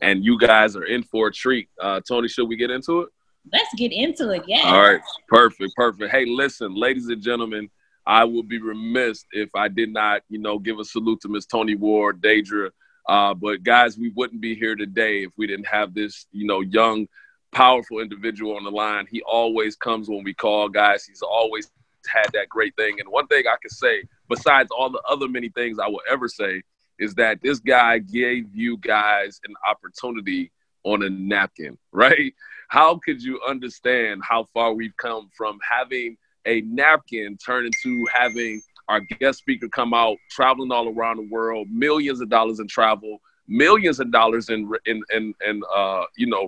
and you guys are in for a treat. Tony, should we get into it? Let's get into it, yeah. All right, perfect. Hey, listen, ladies and gentlemen, I would be remiss if I did not, give a salute to Miss Tony Ward, Deidre. But guys, we wouldn't be here today if we didn't have this, young, powerful individual on the line. He always comes when we call, guys. He's always had that great thing. And one thing I can say, besides all the other many things I will ever say, is that this guy gave you guys an opportunity on a napkin, right? How could you understand how far we've come from having a napkin turn into having our guest speaker come out, traveling all around the world, millions of dollars in travel, millions of dollars in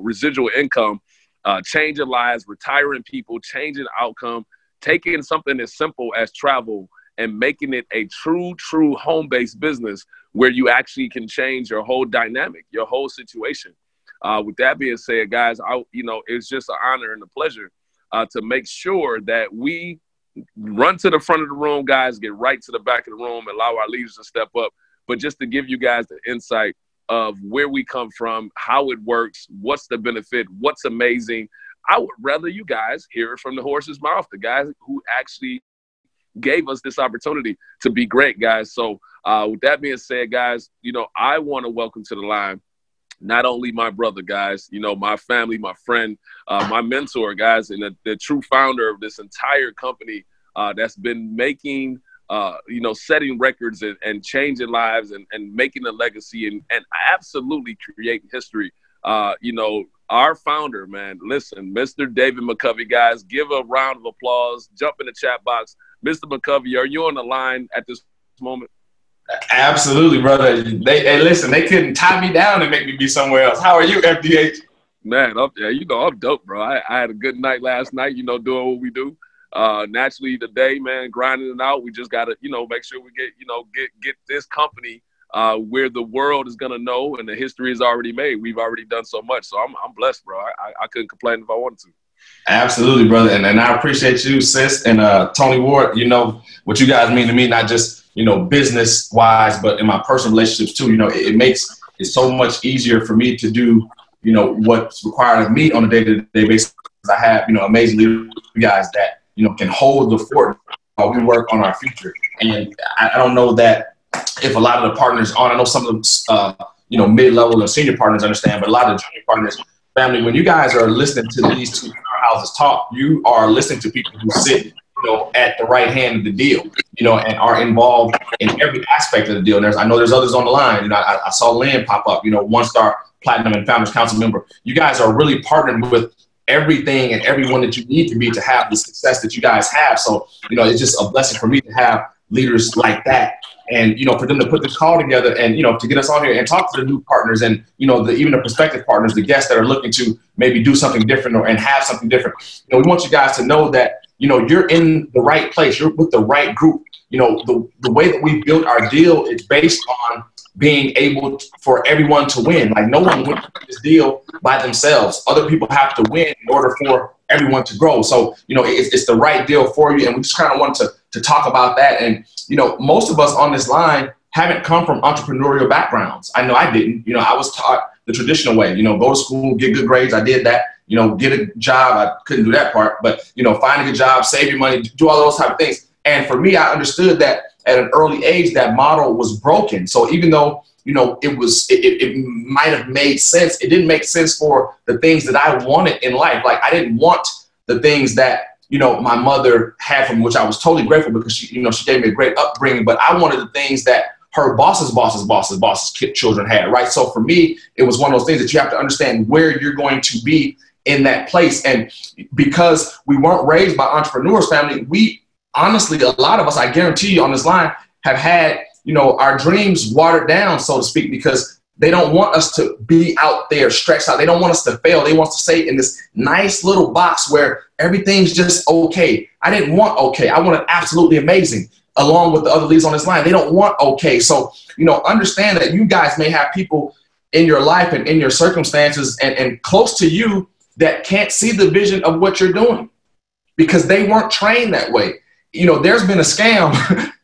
residual income, changing lives, retiring people, changing outcome, taking something as simple as travel and making it a true home-based business where you actually can change your whole dynamic, your whole situation. With that being said, guys, it's just an honor and a pleasure to make sure that we run to the front of the room, guys, get right to the back of the room, allow our leaders to step up. But just to give you guys the insight of where we come from, how it works, what's the benefit, what's amazing, I would rather you guys hear it from the horse's mouth, the guys who actually gave us this opportunity to be great, guys. So with that being said, guys, I want to welcome to the line not only my brother, guys, my family, my friend, my mentor, guys, and the true founder of this entire company that's been making, setting records and changing lives and making a legacy and absolutely creating history. Our founder, man, listen, Mr. David McCovy, guys, give a round of applause. Jump in the chat box. Mr. McCovy, are you on the line at this moment? Absolutely, brother. Listen, they couldn't tie me down and make me be somewhere else. How are you, FDH? Man, I'm dope, bro. I had a good night last night, doing what we do. Naturally today, man, grinding it out. We just got to, make sure we get this company where the world is going to know and the history is already made. We've already done so much. So I'm blessed, bro. I couldn't complain if I wanted to. Absolutely, brother. And I appreciate you, sis, and Tony Ward. What you guys mean to me, not just, business wise, but in my personal relationships too. It makes it so much easier for me to do, what's required of me on a day-to-day basis. I have, amazing leaders, guys that, can hold the fort while we work on our future. And I don't know that if a lot of the partners I know some of them, mid-level and senior partners understand, but a lot of the junior partners, family, when you guys are listening to these two houses talk, you are listening to people who sit, at the right hand of the deal, and are involved in every aspect of the deal. And I know there's others on the line. I saw Lynn pop up, 1-star platinum and founders council member. You guys are really partnered with everything and everyone that you need to be to have the success that you guys have. So, it's just a blessing for me to have leaders like that. And, for them to put this call together and, to get us on here and talk to the new partners and, even the prospective partners, the guests that are looking to maybe do something different and have something different. We want you guys to know that, you're in the right place. You're with the right group. The way that we built our deal is based on being able for everyone to win. Like, no one wins this deal by themselves. Other people have to win in order for everyone to grow. So, it's the right deal for you. And we just kind of want to talk about that. And, most of us on this line haven't come from entrepreneurial backgrounds. I know I didn't. I was taught the traditional way, go to school, get good grades. I did that. Get a job. I couldn't do that part. But, find a good job, save your money, do all those type of things. And for me, I understood that at an early age, that model was broken. So even though, it might have made sense, it didn't make sense for the things that I wanted in life. Like, I didn't want the things that, my mother had from, which I was totally grateful because she gave me a great upbringing, but I wanted the things that her boss's children had, right? So for me, it was one of those things that you have to understand where you're going to be in that place. And because we weren't raised by entrepreneurs, family, we honestly, a lot of us, I guarantee you on this line, have had, our dreams watered down, so to speak, because they don't want us to be out there stretched out. They don't want us to fail. They want us to stay in this nice little box where everything's just okay. I didn't want okay. I wanted absolutely amazing, along with the other leaders on this line. They don't want okay. So, understand that you guys may have people in your life and in your circumstances and close to you that can't see the vision of what you're doing because they weren't trained that way. you know, there's been a scam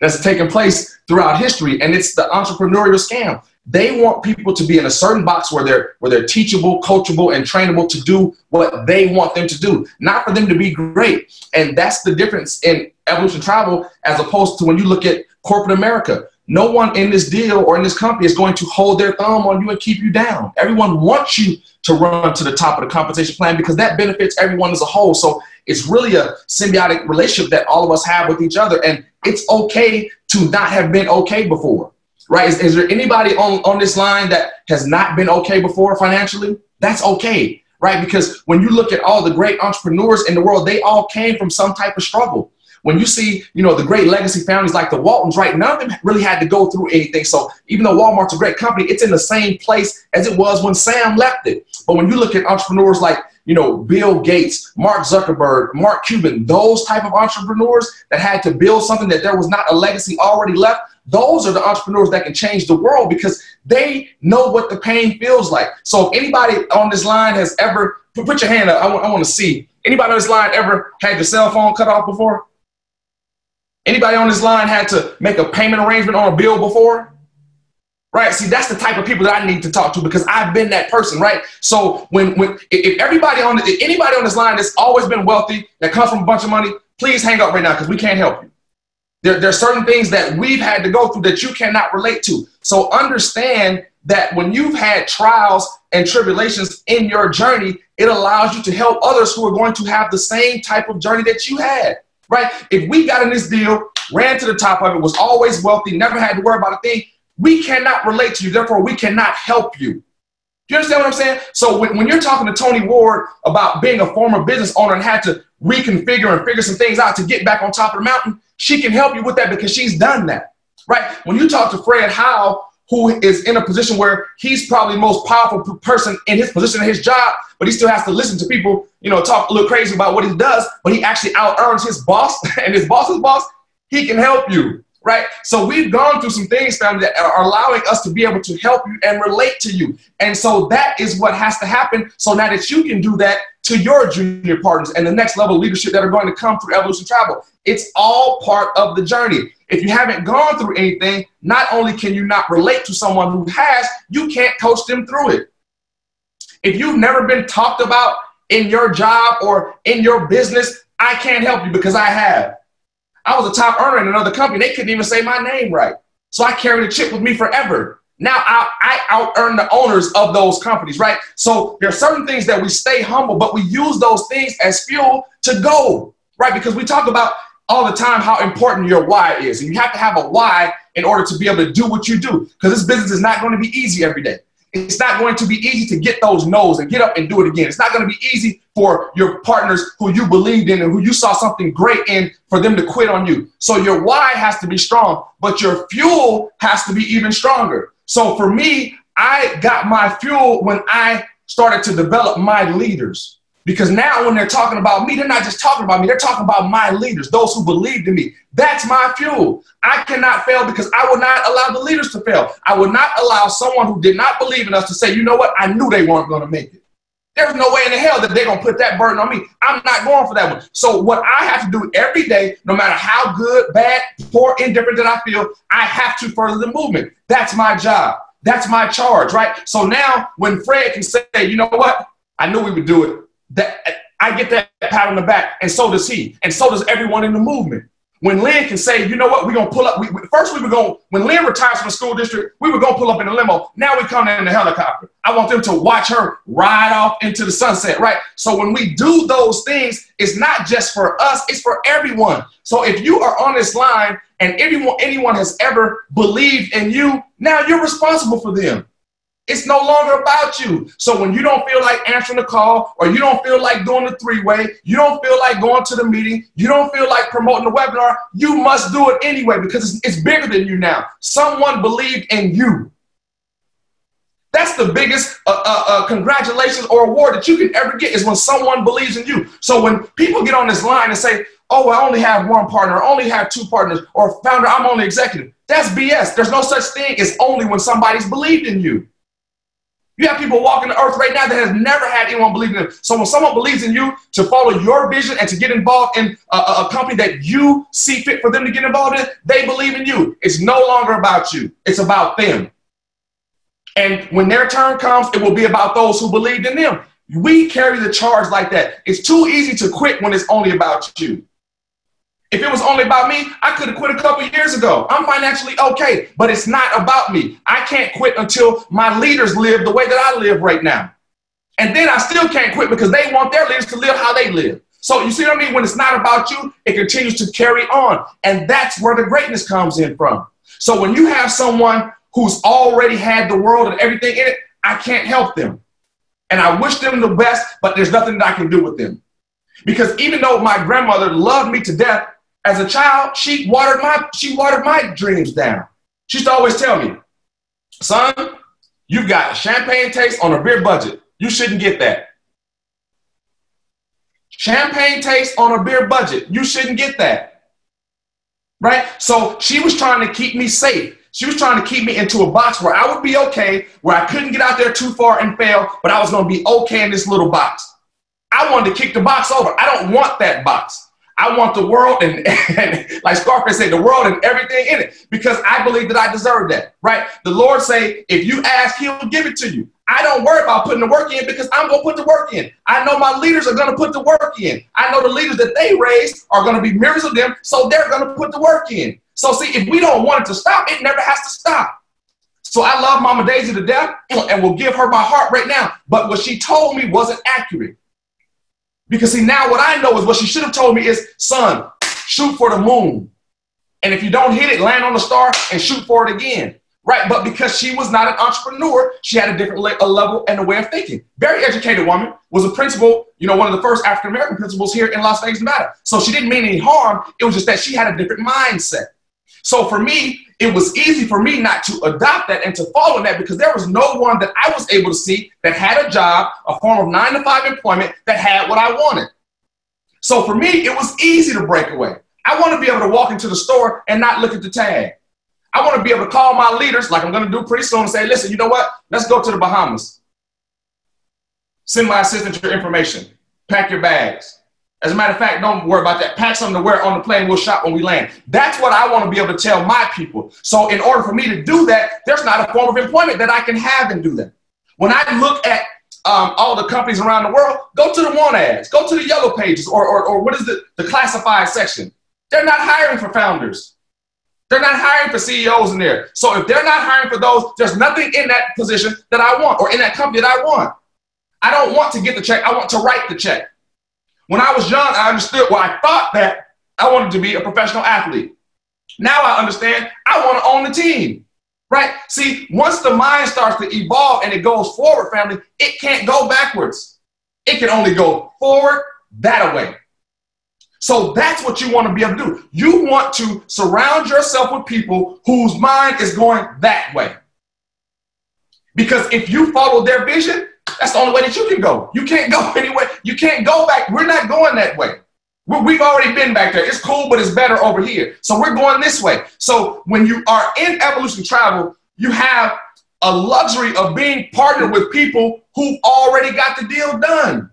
that's taken place throughout history, and it's the entrepreneurial scam. They want people to be in a certain box where they're teachable, coachable, and trainable to do what they want them to do, not for them to be great. And that's the difference in Evolution Travel as opposed to when you look at corporate America. No one in this deal or in this company is going to hold their thumb on you and keep you down. Everyone wants you to run to the top of the compensation plan because that benefits everyone as a whole. So it's really a symbiotic relationship that all of us have with each other. And it's okay to not have been okay before, right? Is there anybody on this line that has not been okay before financially? That's okay, right? Because when you look at all the great entrepreneurs in the world, they all came from some type of struggle. When you see, you know, the great legacy families like the Waltons, right, none of them really had to go through anything. So even though Walmart's a great company, it's in the same place as it was when Sam left it. But when you look at entrepreneurs like, you know, Bill Gates, Mark Zuckerberg, Mark Cuban, those type of entrepreneurs that had to build something that there was not a legacy already left, those are the entrepreneurs that can change the world because they know what the pain feels like. So if anybody on this line has ever, put your hand up, I want to see. Anybody on this line ever had your cell phone cut off before? Anybody on this line had to make a payment arrangement on a bill before? Right? See, that's the type of people that I need to talk to because I've been that person, right? So if anybody on this line that's always been wealthy, that comes from a bunch of money, please hang up right now because we can't help you. There are certain things that we've had to go through that you cannot relate to. So understand that when you've had trials and tribulations in your journey, it allows you to help others who are going to have the same type of journey that you had. Right? If we got in this deal, ran to the top of it, was always wealthy, never had to worry about a thing, we cannot relate to you. Therefore, we cannot help you. Do you understand what I'm saying? So when you're talking to Tony Ward about being a former business owner and had to reconfigure and figure some things out to get back on top of the mountain, she can help you with that because she's done that. Right? When you talk to Fred Howe, who is in a position where he's probably the most powerful person in his position in his job, but he still has to listen to people, you know, talk a little crazy about what he does, but he actually out-earns his boss and his boss's boss, he can help you, right? So we've gone through some things, family, that are allowing us to be able to help you and relate to you. And so that is what has to happen so now that you can do that to your junior partners and the next level of leadership that are going to come through Evolution Travel. It's all part of the journey. If you haven't gone through anything, not only can you not relate to someone who has, you can't coach them through it. If you've never been talked about in your job or in your business, I can't help you because I have. I was a top earner in another company. They couldn't even say my name right. So I carried a chip with me forever. Now I out-earn the owners of those companies, right? So there are certain things that we stay humble, but we use those things as fuel to go, right? Because we talk about all the time how important your why is. And you have to have a why in order to be able to do what you do. Because this business is not going to be easy every day. It's not going to be easy to get those no's and get up and do it again. It's not going to be easy for your partners who you believed in and who you saw something great in for them to quit on you. So your why has to be strong, but your fuel has to be even stronger. So for me, I got my fuel when I started to develop my leaders. Because now when they're talking about me, they're not just talking about me, they're talking about my leaders, those who believed in me. That's my fuel. I cannot fail because I will not allow the leaders to fail. I will not allow someone who did not believe in us to say, you know what, I knew they weren't going to make it. There's no way in the hell that they're going to put that burden on me. I'm not going for that one. So what I have to do every day, no matter how good, bad, poor, indifferent that I feel, I have to further the movement. That's my job. That's my charge, right? So now when Fred can say, you know what, I knew we would do it. That I get that pat on the back, and so does he, and so does everyone in the movement. When Lynn can say, you know what, we're going to pull up. When Lynn retires from the school district, we were going to pull up in a limo. Now we come in the helicopter. I want them to watch her ride off into the sunset, right? So when we do those things, it's not just for us, it's for everyone. So if you are on this line and anyone has ever believed in you, now you're responsible for them. It's no longer about you. So when you don't feel like answering the call, or you don't feel like doing the three-way, you don't feel like going to the meeting, you don't feel like promoting the webinar, you must do it anyway because it's bigger than you now. Someone believed in you. That's the biggest congratulations or award that you can ever get, is when someone believes in you. So when people get on this line and say, oh, I only have one partner, I only have two partners, or founder, I'm only executive. That's BS. There's no such thing as only when somebody's believed in you. You have people walking the earth right now that has never had anyone believe in them. So when someone believes in you to follow your vision and to get involved in a company that you see fit for them to get involved in, they believe in you. It's no longer about you. It's about them. And when their turn comes, it will be about those who believed in them. We carry the charge like that. It's too easy to quit when it's only about you. If it was only about me, I could have quit a couple years ago. I'm financially okay, but it's not about me. I can't quit until my leaders live the way that I live right now. And then I still can't quit because they want their leaders to live how they live. So you see what I mean? When it's not about you, it continues to carry on. And that's where the greatness comes in from. So when you have someone who's already had the world and everything in it, I can't help them. And I wish them the best, but there's nothing that I can do with them. Because even though my grandmother loved me to death, as a child, she watered my dreams down. She used to always tell me, son, you've got champagne taste on a beer budget. You shouldn't get that. Champagne taste on a beer budget. You shouldn't get that. Right? So she was trying to keep me safe. She was trying to keep me into a box where I would be okay, where I couldn't get out there too far and fail, but I was going to be okay in this little box. I wanted to kick the box over. I don't want that box. I want the world and like Scarface said, the world and everything in it, because I believe that I deserve that, right? The Lord say, if you ask, he'll give it to you. I don't worry about putting the work in because I'm going to put the work in. I know my leaders are going to put the work in. I know the leaders that they raised are going to be mirrors of them, so they're going to put the work in. So see, if we don't want it to stop, it never has to stop. So I love Mama Daisy to death and will give her my heart right now. But what she told me wasn't accurate. Because see, now what I know is what she should have told me is, son, shoot for the moon. And if you don't hit it, land on the star and shoot for it again. Right? But because she was not an entrepreneur, she had a different level and a way of thinking. Very educated woman, was a principal, you know, one of the first African-American principals here in Las Vegas, Nevada. So she didn't mean any harm. It was just that she had a different mindset. So for me, it was easy for me not to adopt that and to follow that because there was no one that I was able to see that had a job, a form of 9-to-5 employment that had what I wanted. So for me, it was easy to break away. I want to be able to walk into the store and not look at the tag. I want to be able to call my leaders, like I'm going to do pretty soon, and say, listen, you know what? Let's go to the Bahamas. Send my assistant your information. Pack your bags. As a matter of fact, don't worry about that. Pack something to wear on the plane. We'll shop when we land. That's what I want to be able to tell my people. So in order for me to do that, there's not a form of employment that I can have and do that. When I look at all the companies around the world, go to the want ads, go to the yellow pages, or what is the classified section. They're not hiring for founders. They're not hiring for CEOs in there. So if they're not hiring for those, there's nothing in that position that I want or in that company that I want. I don't want to get the check. I want to write the check. When I was young, I understood, well, I thought that I wanted to be a professional athlete. Now I understand I want to own the team, right? See, once the mind starts to evolve and it goes forward, family, it can't go backwards. It can only go forward that way. So that's what you want to be able to do. You want to surround yourself with people whose mind is going that way. Because if you follow their vision, that's the only way that you can go. You can't go anywhere. You can't go back. We're not going that way. We've already been back there. It's cool, but it's better over here. So we're going this way. So when you are in evolution travel, you have a luxury of being partnered with people who've already got the deal done.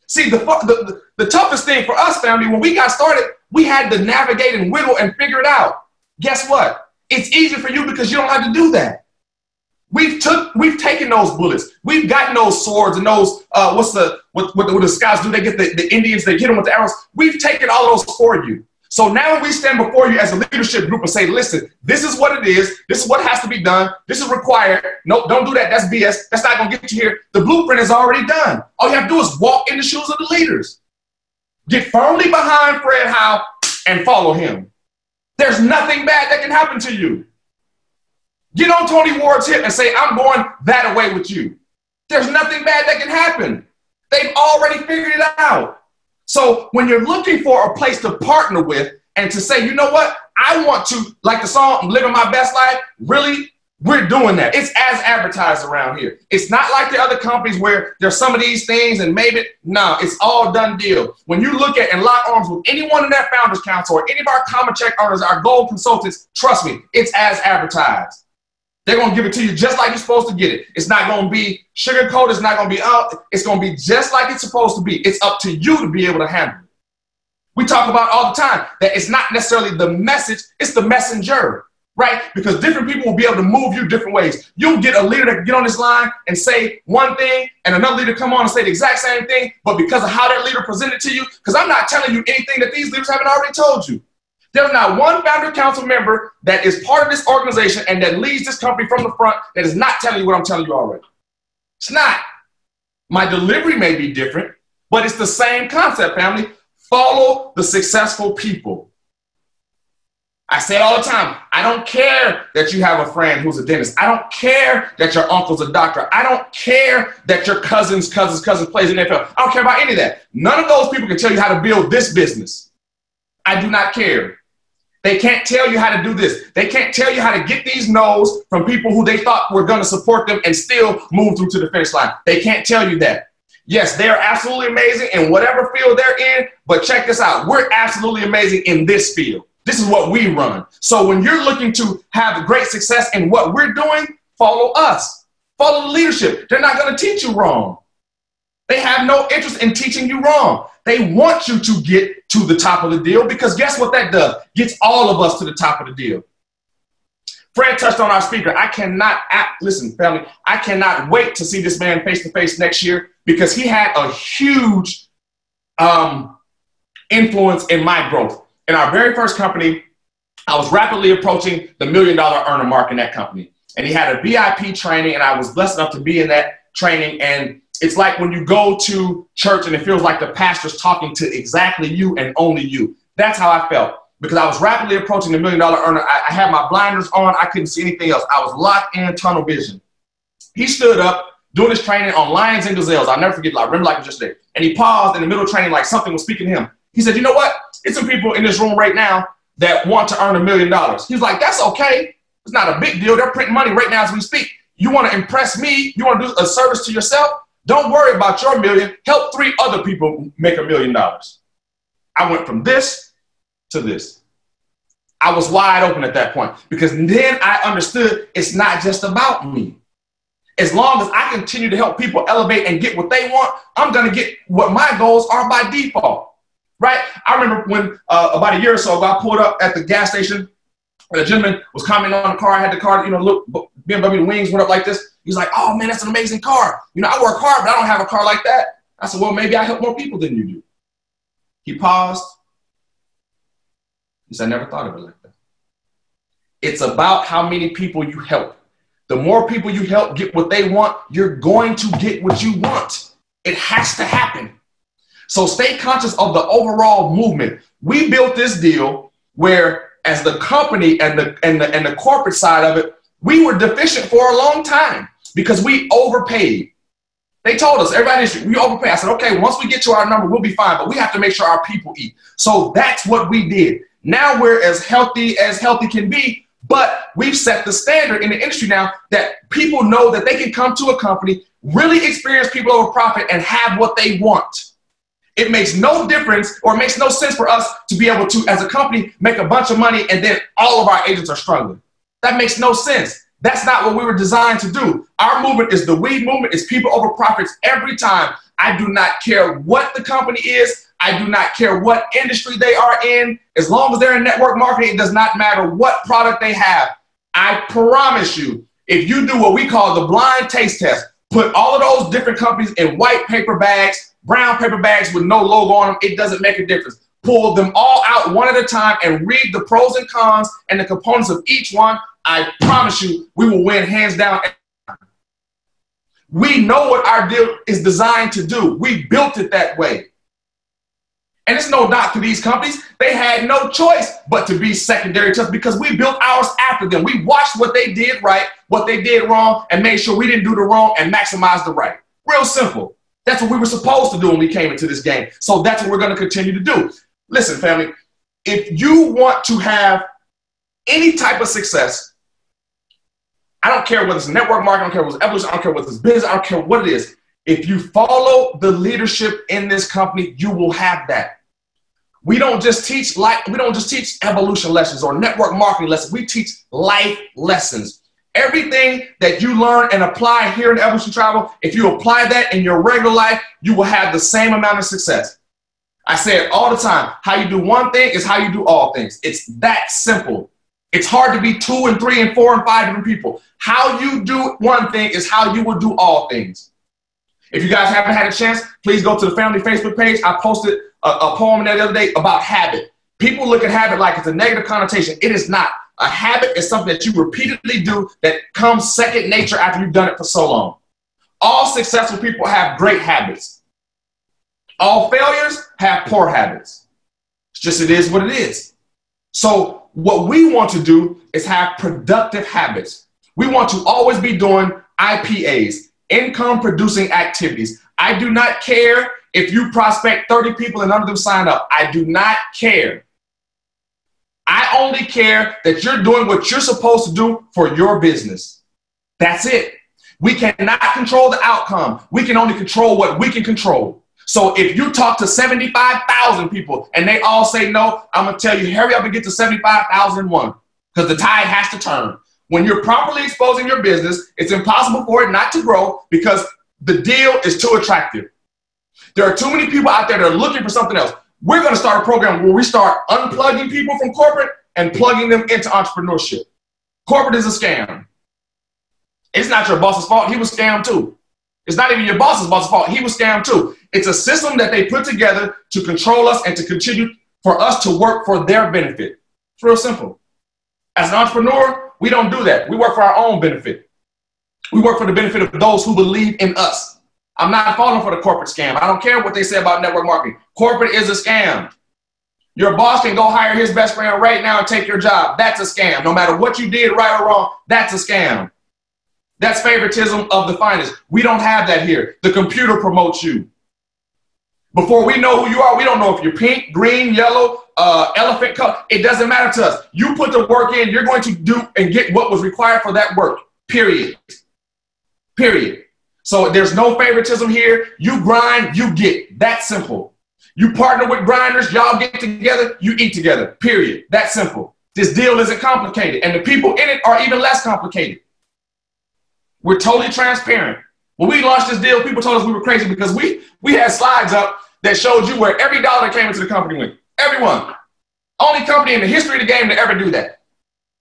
See, the toughest thing for us, family, when we got started, we had to navigate and whittle and figure it out. Guess what? It's easier for you because you don't have to do that. We've taken those bullets. We've gotten those swords and those, what the scouts do? They get the Indians, they hit them with the arrows. We've taken all those for you. So now when we stand before you as a leadership group and say, listen, this is what it is. This is what has to be done. This is required. No, don't do that. That's BS. That's not going to get you here. The blueprint is already done. All you have to do is walk in the shoes of the leaders. Get firmly behind Fred Howe and follow him. There's nothing bad that can happen to you. Get on Tony Ward's hip and say, I'm going that way with you. There's nothing bad that can happen. They've already figured it out. So when you're looking for a place to partner with and to say, you know what, I want to, like the song, I'm living my best life, really, we're doing that. It's as advertised around here. It's not like the other companies where there's some of these things and maybe, no, it's all done deal. When you look at and lock arms with anyone in that Founders Council or any of our common check earners, our gold consultants, trust me, it's as advertised. They're going to give it to you just like you're supposed to get it. It's not going to be sugarcoated. It's not going to be it's going to be just like it's supposed to be. It's up to you to be able to handle it. We talk about all the time that it's not necessarily the message, it's the messenger, right? Because different people will be able to move you different ways. You'll get a leader that can get on this line and say one thing, and another leader come on and say the exact same thing, but because of how that leader presented to you, because I'm not telling you anything that these leaders haven't already told you. There's not one founder council member that is part of this organization and that leads this company from the front that is not telling you what I'm telling you already. It's not. My delivery may be different, but it's the same concept, family. Follow the successful people. I say it all the time. I don't care that you have a friend who's a dentist. I don't care that your uncle's a doctor. I don't care that your cousin's plays in the NFL. I don't care about any of that. None of those people can tell you how to build this business. I do not care. They can't tell you how to do this. They can't tell you how to get these no's from people who they thought were going to support them and still move through to the finish line. They can't tell you that. Yes, they're absolutely amazing in whatever field they're in, but check this out. We're absolutely amazing in this field. This is what we run. So when you're looking to have great success in what we're doing, follow us. Follow the leadership. They're not going to teach you wrong. They have no interest in teaching you wrong. They want you to get to the top of the deal because guess what that does? Gets all of us to the top of the deal. Fred touched on our speaker. Listen, family, I cannot wait to see this man face to face next year because he had a huge influence in my growth. In our very first company, I was rapidly approaching the $1 million earner mark in that company. And he had a VIP training, and I was blessed enough to be in that training. And it's like when you go to church and it feels like the pastor's talking to exactly you and only you. That's how I felt. Because I was rapidly approaching the $1 million earner. I had my blinders on. I couldn't see anything else. I was locked in tunnel vision. He stood up doing his training on lions and gazelles. I'll never forget it. I remember like it was just there. And he paused in the middle of training like something was speaking to him. He said, you know what? It's some people in this room right now that want to earn $1 million. He was like, that's okay. It's not a big deal. They're printing money right now as we speak. You want to impress me? You want to do a service to yourself? Don't worry about your million. Help 3 other people make $1 million. I went from this to this. I was wide open at that point because then I understood it's not just about me. As long as I continue to help people elevate and get what they want, I'm going to get what my goals are by default, right? I remember when about a year or so ago, I pulled up at the gas station and a gentleman was commenting on the car. I had the car, look, BMW, the wings went up like this. He's like, oh man, that's an amazing car. I work hard, but I don't have a car like that. I said, well, maybe I help more people than you do. He paused. He said, I never thought of it like that. It's about how many people you help. The more people you help get what they want, you're going to get what you want. It has to happen. So stay conscious of the overall movement. We built this deal where as the company and the corporate side of it, we were deficient for a long time because we overpaid. They told us, everybody, we overpay. I said, okay, once we get to our number, we'll be fine, but we have to make sure our people eat. So that's what we did. Now we're as healthy can be, but we've set the standard in the industry now that people know that they can come to a company, really experience people over profit, and have what they want. It makes no difference or it makes no sense for us to be able to, as a company, make a bunch of money and then all of our agents are struggling. That makes no sense. That's not what we were designed to do. Our movement is the we movement. It's people over profits every time. I do not care what the company is. I do not care what industry they are in. As long as they're in network marketing, it does not matter what product they have. I promise you, if you do what we call the blind taste test, put all of those different companies in white paper bags, brown paper bags with no logo on them, it doesn't make a difference. Pull them all out one at a time and read the pros and cons and the components of each one. I promise you, we will win hands down. We know what our deal is designed to do. We built it that way. And it's no knock to these companies. They had no choice but to be secondary to us because we built ours after them. We watched what they did right, what they did wrong, and made sure we didn't do the wrong and maximize the right. Real simple. That's what we were supposed to do when we came into this game. So that's what we're going to continue to do. Listen, family, if you want to have any type of success, I don't care whether it's network marketing, I don't care whether it's evolution, I don't care whether it's business, I don't care what it is. If you follow the leadership in this company, you will have that. We don't just teach evolution lessons or network marketing lessons. We teach life lessons. Everything that you learn and apply here in Evolution Travel, if you apply that in your regular life, you will have the same amount of success. I say it all the time. How you do one thing is how you do all things. It's that simple. It's hard to be 2 and 3 and 4 and 5 different people. How you do one thing is how you will do all things. If you guys haven't had a chance, please go to the family Facebook page. I posted a poem there the other day about habit. People look at habit like it's a negative connotation. It is not. A habit is something that you repeatedly do that comes second nature after you've done it for so long. All successful people have great habits. All failures have poor habits. It's just, it is what it is. So what we want to do is have productive habits. We want to always be doing IPAs, income producing activities. I do not care if you prospect 30 people and none of them sign up. I do not care. I only care that you're doing what you're supposed to do for your business. That's it. We cannot control the outcome. We can only control what we can control. So if you talk to 75,000 people and they all say no, I'm going to tell you, hurry up and get to 75,001 because the tide has to turn. When you're properly exposing your business, it's impossible for it not to grow because the deal is too attractive. There are too many people out there that are looking for something else. We're going to start a program where we start unplugging people from corporate and plugging them into entrepreneurship. Corporate is a scam. It's not your boss's fault. He was scammed too. It's not even your boss's fault. He was scammed too. It's a system that they put together to control us and to continue for us to work for their benefit. It's real simple. As an entrepreneur, we don't do that. We work for our own benefit. We work for the benefit of those who believe in us. I'm not falling for the corporate scam. I don't care what they say about network marketing. Corporate is a scam. Your boss can go hire his best friend right now and take your job. That's a scam. No matter what you did, right or wrong, that's a scam. That's favoritism of the finest. We don't have that here. The computer promotes you. Before we know who you are, we don't know if you're pink, green, yellow, elephant color. It doesn't matter to us. You put the work in, you're going to do and get what was required for that work, period. Period. So there's no favoritism here. You grind, you get. That's simple. You partner with grinders, y'all get together, you eat together, period. That's simple. This deal isn't complicated, and the people in it are even less complicated. We're totally transparent. When we launched this deal, people told us we were crazy because we had slides up that showed you where every dollar that came into the company went. Everyone. Only company in the history of the game to ever do that.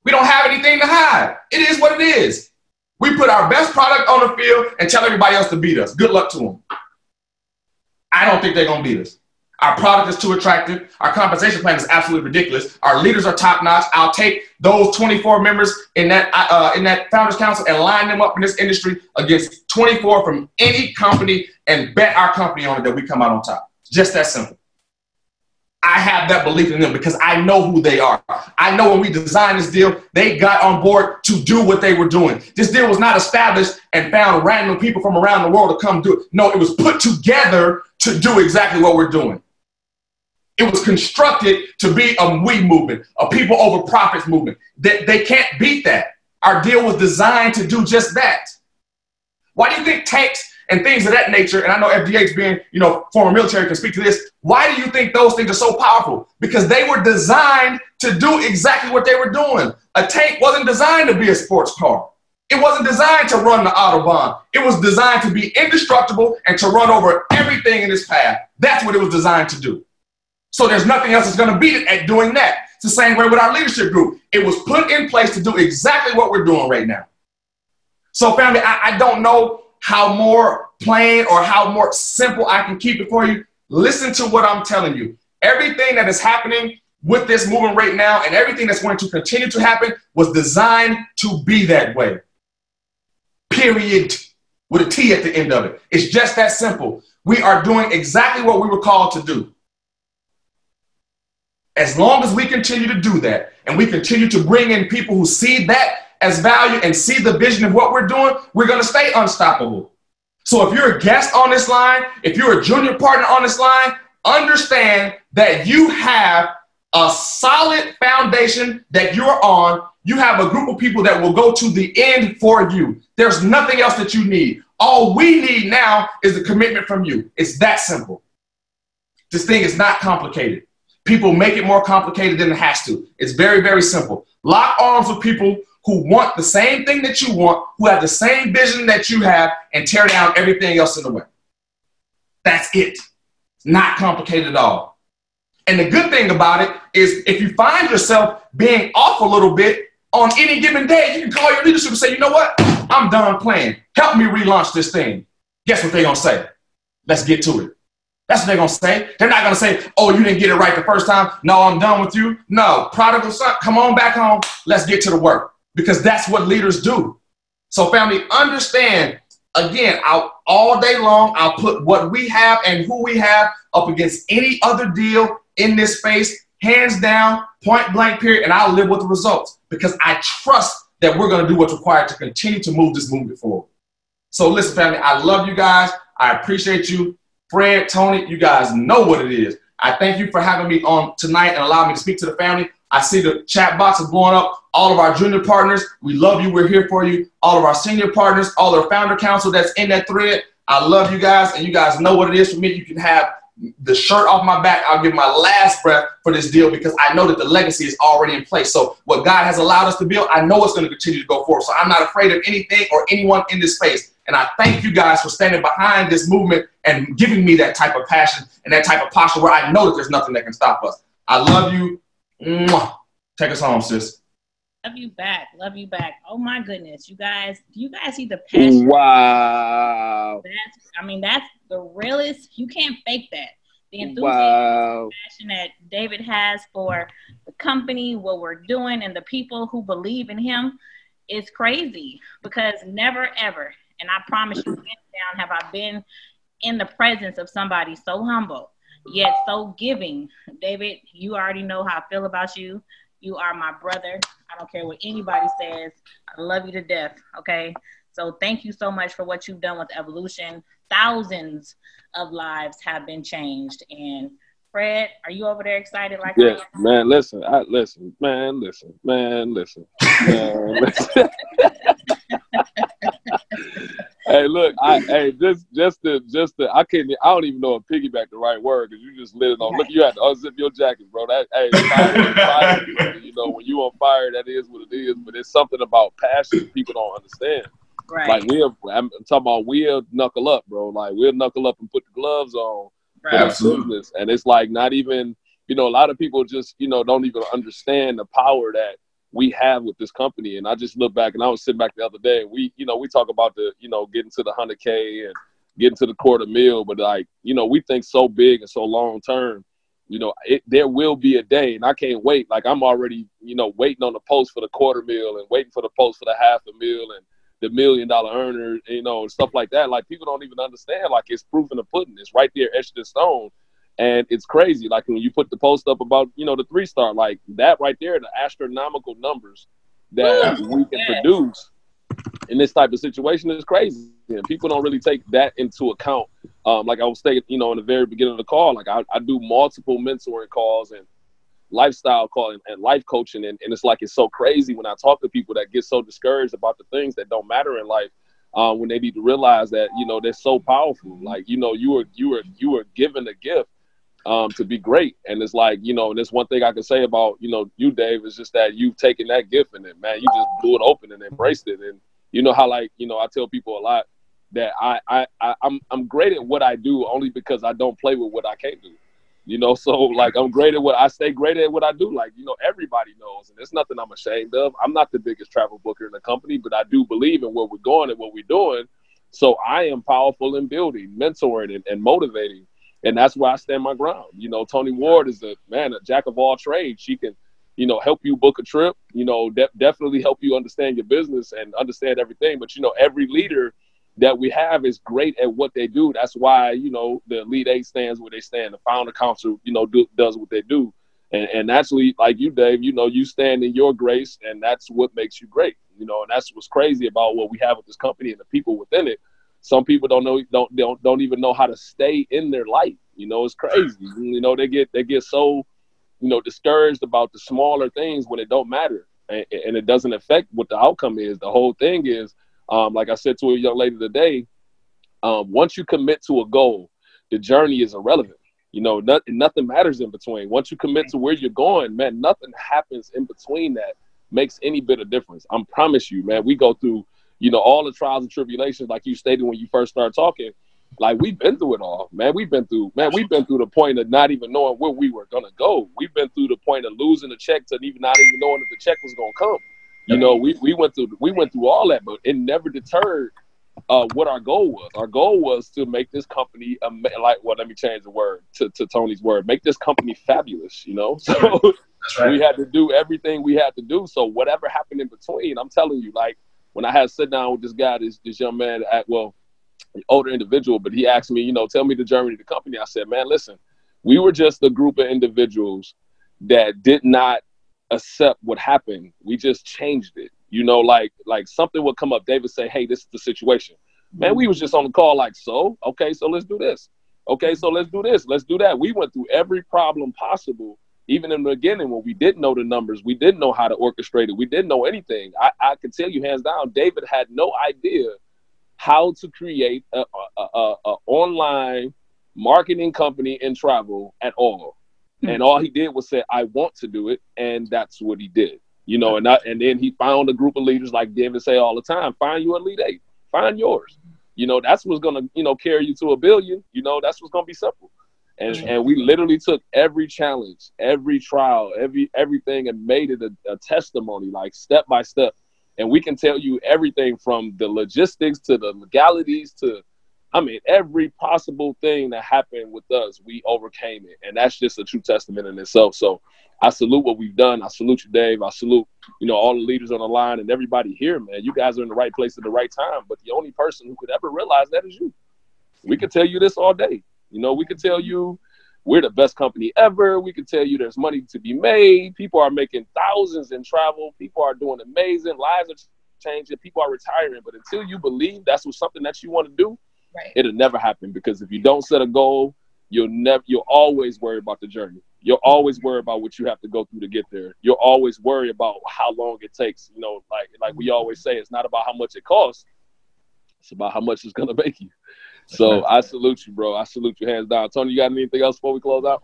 We don't have anything to hide. It is what it is. We put our best product on the field and tell everybody else to beat us. Good luck to them. I don't think they're going to beat us. Our product is too attractive. Our compensation plan is absolutely ridiculous. Our leaders are top notch. I'll take those 24 members in that Founders Council and line them up in this industry against 24 from any company and bet our company on it that we come out on top. Just that simple. I have that belief in them because I know who they are. I know when we designed this deal, they got on board to do what they were doing. This deal was not established and found random people from around the world to come do it. No, it was put together to do exactly what we're doing. It was constructed to be a we movement, a people over profits movement. They can't beat that. Our deal was designed to do just that. Why do you think tanks and things of that nature, and I know FDH being, former military can speak to this, why do you think those things are so powerful? Because they were designed to do exactly what they were doing. A tank wasn't designed to be a sports car. It wasn't designed to run the Autobahn. It was designed to be indestructible and to run over everything in its path. That's what it was designed to do. So there's nothing else that's going to beat it at doing that. It's the same way with our leadership group. It was put in place to do exactly what we're doing right now. So family, I don't know how more plain or how more simple I can keep it for you. Listen to what I'm telling you. Everything that is happening with this movement right now and everything that's going to continue to happen was designed to be that way. Period. With a T at the end of it. It's just that simple. We are doing exactly what we were called to do. As long as we continue to do that and we continue to bring in people who see that as value and see the vision of what we're doing, we're going to stay unstoppable. So if you're a guest on this line, if you're a junior partner on this line, understand that you have a solid foundation that you're on. You have a group of people that will go to the end for you. There's nothing else that you need. All we need now is the commitment from you. It's that simple. This thing is not complicated. People make it more complicated than it has to. It's very, very simple. Lock arms with people who want the same thing that you want, who have the same vision that you have, and tear down everything else in the way. That's it. It's not complicated at all. And the good thing about it is if you find yourself being off a little bit on any given day, you can call your leadership and say, you know what? I'm done playing. Help me relaunch this thing. Guess what they're going to say? Let's get to it. That's what they're going to say. They're not going to say, oh, you didn't get it right the first time. No, I'm done with you. No, prodigal son, come on back home. Let's get to the work, because that's what leaders do. So family, understand, again, all day long, I'll put what we have and who we have up against any other deal in this space, hands down, point blank period, and I'll live with the results because I trust that we're going to do what's required to continue to move this movement forward. So listen, family, I love you guys. I appreciate you. Fred, Tony, you guys know what it is. I thank you for having me on tonight and allowing me to speak to the family. I see the chat box is blowing up. All of our junior partners, we love you. We're here for you. All of our senior partners, all our founder council that's in that thread. I love you guys, and you guys know what it is for me. You can have the shirt off my back. I'll give my last breath for this deal because I know that the legacy is already in place. So what God has allowed us to build, I know it's going to continue to go forward. So I'm not afraid of anything or anyone in this space. And I thank you guys for standing behind this movement and giving me that type of passion and that type of posture where I know that there's nothing that can stop us. I love you. Mwah. Take us home, sis. Love you back. Love you back. Oh my goodness, you guys! Do you guys see the passion? Wow. That's the realest. You can't fake that. The enthusiasm, wow. the passion that David has for the company, what we're doing, and the people who believe in him is crazy. Because never ever, and I promise you, hands down, have I been in the presence of somebody so humble yet so giving. David, you already know how I feel about you. You are my brother. I don't care what anybody says. I love you to death, okay? So thank you so much for what you've done with Evolution. Thousands of lives have been changed. And Fred, are you over there excited like yeah, I am? Man, listen. Hey, look, I don't even know if piggyback the right word because you just lit it on. Look, you had to unzip your jacket, bro. Fire, you know, when you on fire, that is what it is. But it's something about passion people don't understand. Right. Like I'm talking about we'll knuckle up, bro. Like we'll knuckle up and put the gloves on for this business. And it's like not even, you know, a lot of people just, you know, don't even understand the power that we have with this company. And I just look back, and I was sitting back the other day, and we talk about the, you know, getting to the 100K and getting to the $250,000, but like, you know, we think so big and so long term. You know, there will be a day, and I can't wait. Like I'm already, you know, waiting on the post for the $250,000 and waiting for the post for the $500,000 and the $1 million earner, you know, and stuff like that. Like people don't even understand. Like it's proof in the pudding. It's right there, etched in stone. And it's crazy. Like when you put the post up about, you know, the 3-star, like that right there, the astronomical numbers that we can produce in this type of situation is crazy. And people don't really take that into account. Like I was saying, you know, in the very beginning of the call, like I do multiple mentoring calls and lifestyle calling and life coaching. And it's like, it's so crazy when I talk to people that get so discouraged about the things that don't matter in life. When they need to realize that, you know, they're so powerful. Like, you know, you were given a gift to be great. And it's like, you know, and there's one thing I can say about, you know, you, Dave, is just that you've taken that gift and man, you just blew it open and embraced it. And you know how, like, you know, I tell people a lot that I'm great at what I do only because I don't play with what I can't do. You know, so like I'm great at I stay great at what I do. Like, you know, everybody knows, and there's nothing I'm ashamed of. I'm not the biggest travel booker in the company, but I do believe in where we're going and what we're doing. So I am powerful in building, mentoring, and motivating. And that's where I stand my ground. You know, Tony Ward is a jack of all trades. She can, you know, help you book a trip, you know, definitely help you understand your business and understand everything. But, you know, every leader that we have is great at what they do. That's why, you know, the Elite 8 stands where they stand. The Founder Council, you know, does what they do. And naturally, like you, Dave, you know, you stand in your grace, and that's what makes you great. You know, and that's what's crazy about what we have with this company and the people within it. Some people don't even know how to stay in their light. You know, it's crazy. You know, they get so, you know, discouraged about the smaller things when it don't matter, and it doesn't affect what the outcome is. The whole thing is, like I said to a young lady today, once you commit to a goal, the journey is irrelevant. You know, nothing matters in between. Once you commit to where you're going, man, nothing happens in between that makes any bit of difference. I promise you, man. We go through, all the trials and tribulations, like you stated when you first started talking. Like, we've been through it all, man. We've been through the point of not even knowing where we were gonna go. We've been through the point of losing a check to even not even knowing if the check was gonna come. We went through all that, but it never deterred what our goal was. Our goal was to make this company let me change the word to Tony's word. Make this company fabulous, So That's right. we had to do everything we had to do. So whatever happened in between, I'm telling you, like when I had to sit down with this guy, this young man, older individual, but he asked me, tell me the journey of the company. I said, man, listen, we were just a group of individuals that did not accept what happened. We just changed it. Like something would come up. David say, hey, this is the situation. Man, we was just on the call like, okay, so let's do this. Okay, so let's do this. Let's do that. We went through every problem possible, even in the beginning when we didn't know the numbers. We didn't know how to orchestrate it. We didn't know anything. I can tell you hands down, David had no idea how to create a online marketing company in travel at all. And all he did was say, I want to do it. And that's what he did, and then he found a group of leaders, like David say all the time, find you a lead 8, find yours. That's what's going to, carry you to $1 billion. That's what's going to be simple. And we literally took every challenge, every trial, everything and made it a testimony, like step by step. And we can tell you everything from the logistics to the legalities to, every possible thing that happened with us, we overcame it. And that's just a true testament in itself. So I salute what we've done. I salute you, Dave. I salute, all the leaders on the line and everybody here, man. You guys are in the right place at the right time. But the only person who could ever realize that is you. We could tell you this all day. We could tell you we're the best company ever. We could tell you there's money to be made. People are making thousands in travel. People are doing amazing. Lives are changing. People are retiring. But until you believe that's something that you want to do, right, it'll never happen. Because if you don't set a goal, you'll always worry about the journey. You'll always worry about what you have to go through to get there. You'll always worry about how long it takes. Like we always say, it's not about how much it costs. It's about how much it's going to make you. So I salute you, bro. I salute you hands down. Tony, you got anything else before we close out?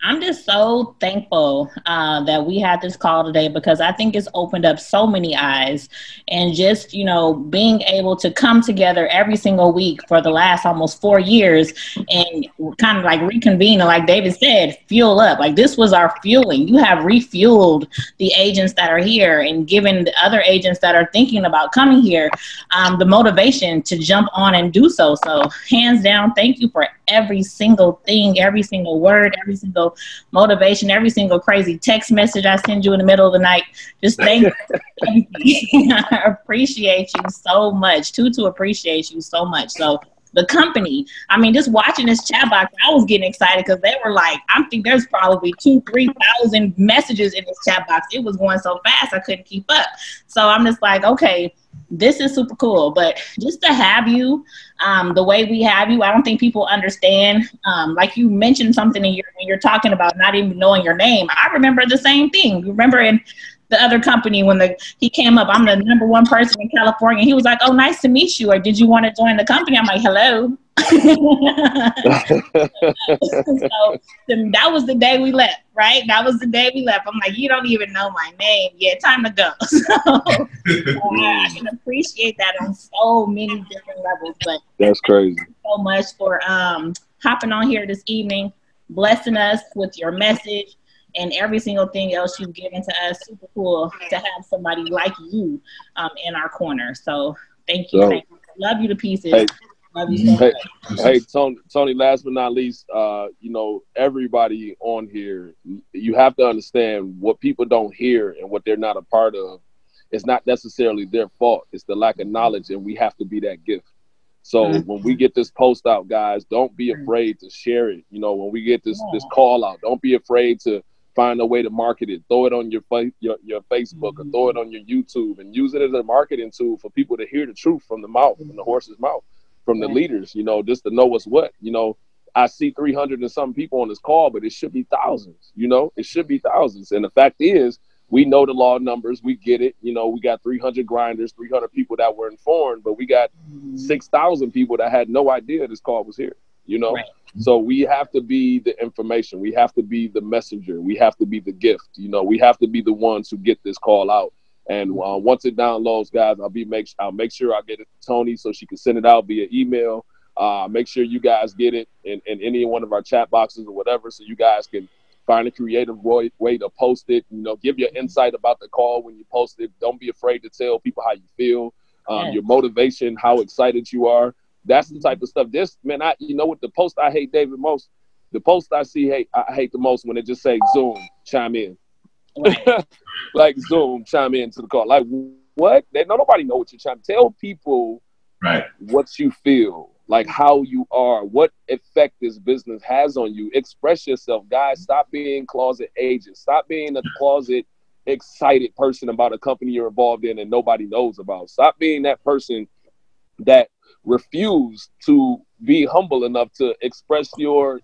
I'm just so thankful that we had this call today, because I think it's opened up so many eyes, and just, being able to come together every single week for the last almost 4 years and kind of like reconvene. And like David said, fuel up. Like, this was our fueling. You have refueled the agents that are here and given the other agents that are thinking about coming here the motivation to jump on and do so. So hands down, thank you for every single thing, every single word, every single motivation, every single crazy text message I send you in the middle of the night. Just thank you. I appreciate you so much. Tutu appreciates you so much. So the company, just watching this chat box, I was getting excited because they were like, I think there's probably 2,000-3,000 messages in this chat box. It was going so fast I couldn't keep up. So I'm just like, okay, this is super cool. But just to have you the way we have you, I don't think people understand. Like you mentioned something when you're talking about not even knowing your name. I remember the same thing. Remember in the other company when he came up, I'm the #1 person in California. He was like, oh, nice to meet you. Or did you want to join the company? I'm like, hello. So that was the day we left, right? That was the day we left. I'm like, you don't even know my name yet. Time to go. So I can appreciate that on so many different levels. But that's crazy. Thank you so much for hopping on here this evening, blessing us with your message and every single thing else you've given to us. Super cool to have somebody like you in our corner. So thank you. Thank you. Love you to pieces. Hey. Love you so much. Hey, Tony, last but not least, everybody on here, you have to understand what people don't hear and what they're not a part of. It's not necessarily their fault. It's the lack of knowledge, and we have to be that gift. So when we get this post out, guys, don't be afraid to share it. When we get this call out, don't be afraid to find a way to market it. Throw it on your Facebook or throw it on your YouTube and use it as a marketing tool for people to hear the truth from the mouth, from the horse's mouth, from the leaders, just to know what's what. I see 300 and some people on this call, but it should be thousands, it should be thousands. And the fact is, we know the law numbers. We get it. We got 300 grinders, 300 people that were informed, but we got 6,000 people that had no idea this call was here, Right. So we have to be the information. We have to be the messenger. We have to be the gift. We have to be the ones who get this call out And once it downloads, guys, I'll make sure I get it to Tony so she can send it out via email. Make sure you guys get it in any one of our chat boxes or whatever, so you guys can find a creative way to post it. You know, give your insight about the call when you post it. Don't be afraid to tell people how you feel, your motivation, how excited you are. That's the type of stuff. This, man, you know what the post I hate, David, most? The post I hate the most when it just say Zoom, chime in. Right. Like Zoom, chime in to the call. Like, what? Nobody know what you're trying to tell people. Right. What you feel, like how you are, what effect this business has on you. Express yourself, guys. Stop being closet agents. Stop being a closet excited person about a company you're involved in and nobody knows about. Stop being that person that refused to be humble enough to express your,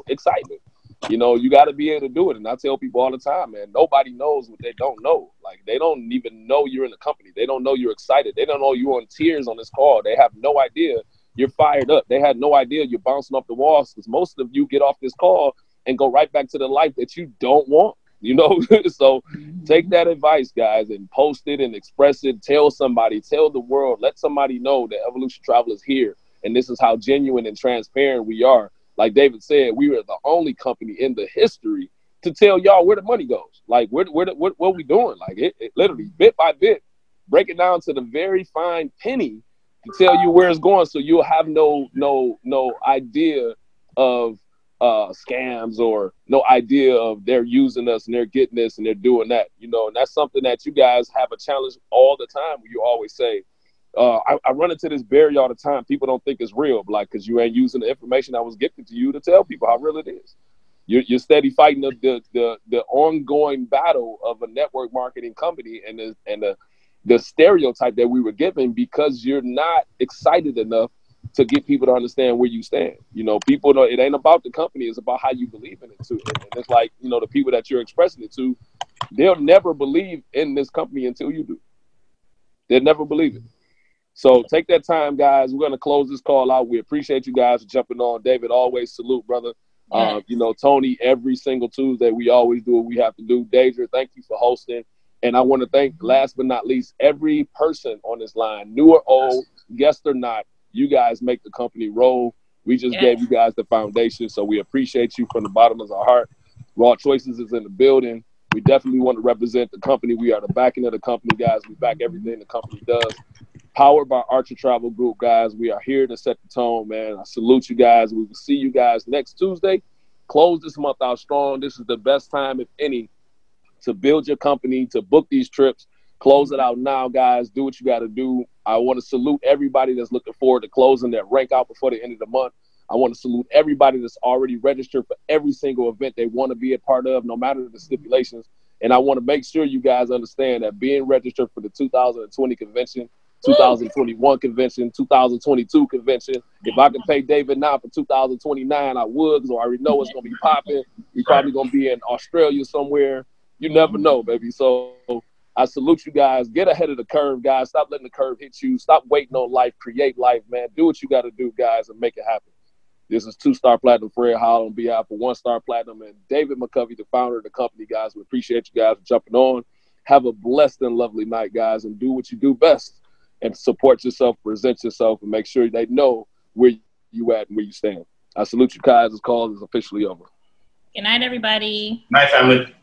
excitement. You got to be able to do it. And I tell people all the time, man, nobody knows what they don't know. Like, they don't even know you're in the company. They don't know you're excited. They don't know you're on tears on this call. They have no idea you're fired up. They had no idea you're bouncing off the walls, because most of you get off this call and go right back to the life that you don't want, So take that advice, guys, and post it and express it. Tell somebody, tell the world, let somebody know that Evolution Travel is here. And this is how genuine and transparent we are. Like David said, we were the only company in the history to tell y'all where the money goes. Like, what we doing? Like, it literally bit by bit, break it down to the very fine penny to tell you where it's going, so you'll have no idea of scams, or no idea of they're using us and they're getting this and they're doing that. And that's something that you guys have a challenge all the time. You always say, I run into this barrier all the time. People don't think it's real, like, because you ain't using the information that was gifted to you to tell people how real it is. You're steady fighting the ongoing battle of a network marketing company and the stereotype that we were given, because you're not excited enough to get people to understand where you stand. People know it ain't about the company; it's about how you believe in it too. And it's like, the people that you're expressing it to, they'll never believe in this company until you do. They'll never believe it. So take that time, guys. We're going to close this call out. We appreciate you guys for jumping on. David, always salute, brother. Yes. Tony, every single Tuesday, we always do what we have to do. Deidre, thank you for hosting. And I want to thank, last but not least, every person on this line, new or old, guest or not. You guys make the company roll. We just gave you guys the foundation, so we appreciate you from the bottom of our heart. Raw Choices is in the building. We definitely want to represent the company. We are the backing of the company, guys. We back everything the company does. Powered by R.A.W Group, guys. We are here to set the tone, man. I salute you guys. We will see you guys next Tuesday. Close this month out strong. This is the best time, if any, to build your company, to book these trips. Close it out now, guys. Do what you got to do. I want to salute everybody that's looking forward to closing their rank out before the end of the month. I want to salute everybody that's already registered for every single event they want to be a part of, no matter the stipulations. And I want to make sure you guys understand that being registered for the 2020 convention, 2021 convention, 2022 convention. If I can pay David now for 2029, I would, because I already know it's going to be popping. We're probably going to be in Australia somewhere. You never know, baby. So I salute you guys. Get ahead of the curve, guys. Stop letting the curve hit you. Stop waiting on life. Create life, man. Do what you got to do, guys, and make it happen. This is 2-star platinum Fred Hall on behalf of 1-star platinum and David McCovy, the founder of the company, guys. We appreciate you guys for jumping on. Have a blessed and lovely night, guys, and do what you do best. And support yourself, present yourself, and make sure they know where you at and where you stand. I salute you guys. This call is officially over. Good night, everybody. Night, family.